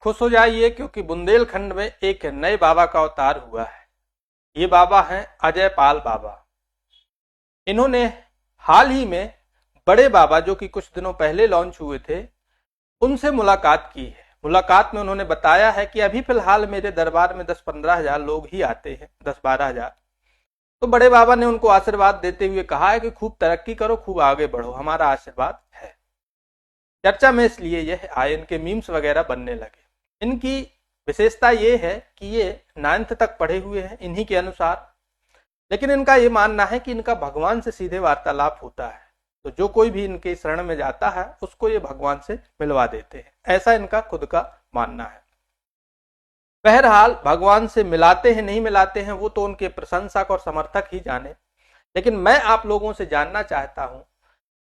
खुश हो जाइए क्योंकि बुंदेलखंड में एक नए बाबा का अवतार हुआ है। ये बाबा हैं अजय पाल बाबा। इन्होंने हाल ही में बड़े बाबा जो कि कुछ दिनों पहले लॉन्च हुए थे उनसे मुलाकात की है। मुलाकात में उन्होंने बताया है कि अभी फिलहाल मेरे दरबार में 10-15 हजार लोग ही आते हैं, 10-12 हजार। तो बड़े बाबा ने उनको आशीर्वाद देते हुए कहा है कि खूब तरक्की करो, खूब आगे बढ़ो, हमारा आशीर्वाद है। चर्चा में इसलिए यह आए, इनके मीम्स वगैरह बनने लगे। इनकी विशेषता ये है कि ये 9th तक पढ़े हुए हैं इन्हीं के अनुसार, लेकिन इनका ये मानना है कि इनका भगवान से सीधे वार्तालाप होता है। तो जो कोई भी इनके शरण में जाता है उसको ये भगवान से मिलवा देते हैं, ऐसा इनका खुद का मानना है। बहरहाल भगवान से मिलाते हैं नहीं मिलाते हैं वो तो उनके प्रशंसक और समर्थक ही जाने, लेकिन मैं आप लोगों से जानना चाहता हूं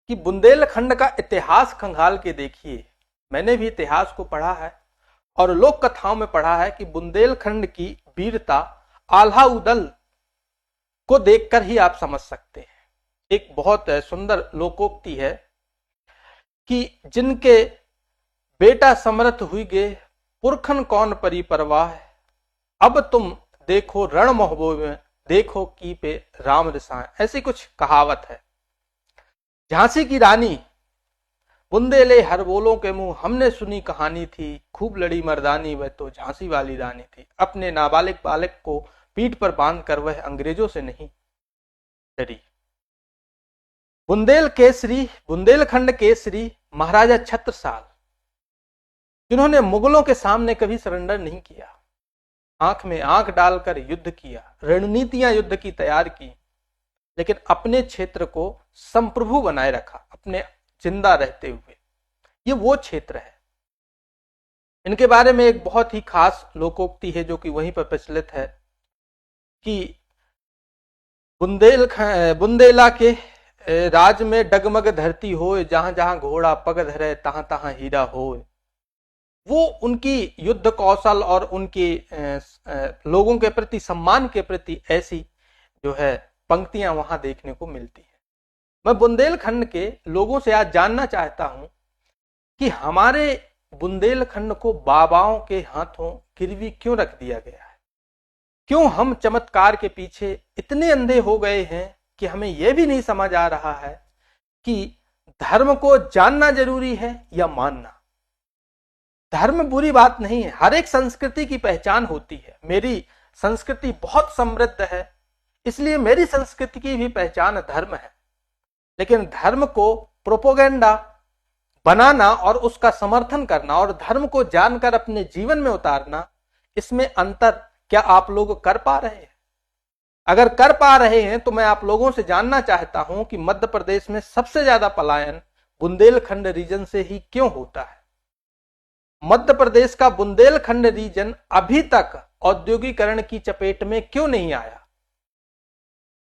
कि बुंदेलखंड का इतिहास खंगाल के देखिए। मैंने भी इतिहास को पढ़ा है और लोक कथाओं में पढ़ा है कि बुंदेलखंड की वीरता आल्हा उदल को देखकर ही आप समझ सकते हैं। एक बहुत सुंदर लोकोक्ति है कि जिनके बेटा समर्थ हुई गे पुरखन कौन परी परवाह, अब तुम देखो रण मोहबो में देखो की पे राम रिसाएं, ऐसी कुछ कहावत है। झांसी की रानी बुंदेले हर बोलों के मुंह हमने सुनी कहानी थी, खूब लड़ी मर्दानी वह तो झांसी वाली रानी थी। अपने नाबालिग बालक को पीठ पर बांध कर वह अंग्रेजों से नहीं डरी। बुंदेलखंड केसरी महाराजा छत्रसाल, जिन्होंने मुगलों के सामने कभी सरेंडर नहीं किया, आंख में आंख डालकर युद्ध किया, रणनीतियां युद्ध की तैयार की, लेकिन अपने क्षेत्र को संप्रभु बनाए रखा अपने जिंदा रहते हुए। ये वो क्षेत्र है। इनके बारे में एक बहुत ही खास लोकोक्ति है जो कि वहीं पर प्रचलित है कि बुंदेला के राज में डगमग धरती होए, जहां जहां घोड़ा पग धरे तहां तहां हीरा होए। वो उनकी युद्ध कौशल और उनके लोगों के प्रति सम्मान के प्रति ऐसी जो है पंक्तियां वहां देखने को मिलती है। मैं बुंदेलखंड के लोगों से आज जानना चाहता हूं कि हमारे बुंदेलखंड को बाबाओं के हाथों गिरवी क्यों रख दिया गया है? क्यों हम चमत्कार के पीछे इतने अंधे हो गए हैं कि हमें यह भी नहीं समझ आ रहा है कि धर्म को जानना जरूरी है या मानना। धर्म बुरी बात नहीं है, हर एक संस्कृति की पहचान होती है। मेरी संस्कृति बहुत समृद्ध है, इसलिए मेरी संस्कृति की भी पहचान धर्म है। लेकिन धर्म को प्रोपोगेंडा बनाना और उसका समर्थन करना और धर्म को जानकर अपने जीवन में उतारना, इसमें अंतर क्या आप लोग कर पा रहे हैं? अगर कर पा रहे हैं तो मैं आप लोगों से जानना चाहता हूं कि मध्य प्रदेश में सबसे ज्यादा पलायन बुंदेलखंड रीजन से ही क्यों होता है? मध्य प्रदेश का बुंदेलखंड रीजन अभी तक औद्योगिकरण की चपेट में क्यों नहीं आया?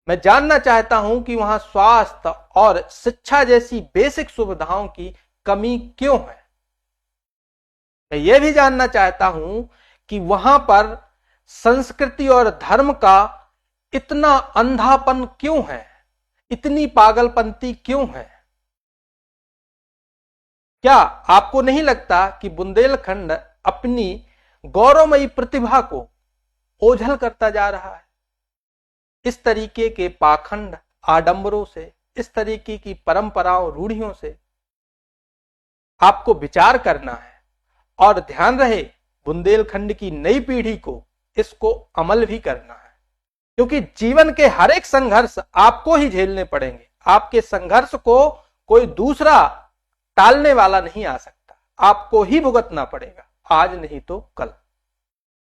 मैं जानना चाहता हूं कि वहां स्वास्थ्य और शिक्षा जैसी बेसिक सुविधाओं की कमी क्यों है? मैं यह भी जानना चाहता हूं कि वहां पर संस्कृति और धर्म का इतना अंधापन क्यों है, इतनी पागलपंती क्यों है? क्या आपको नहीं लगता कि बुंदेलखंड अपनी गौरवमयी प्रतिभा को ओझल करता जा रहा है? इस तरीके के पाखंड आडंबरों से, इस तरीके की परंपराओं रूढ़ियों से आपको विचार करना है और ध्यान रहे बुंदेलखंड की नई पीढ़ी को इसको अमल भी करना है, क्योंकि जीवन के हर एक संघर्ष आपको ही झेलने पड़ेंगे। आपके संघर्ष को कोई दूसरा टालने वाला नहीं आ सकता, आपको ही भुगतना पड़ेगा, आज नहीं तो कल।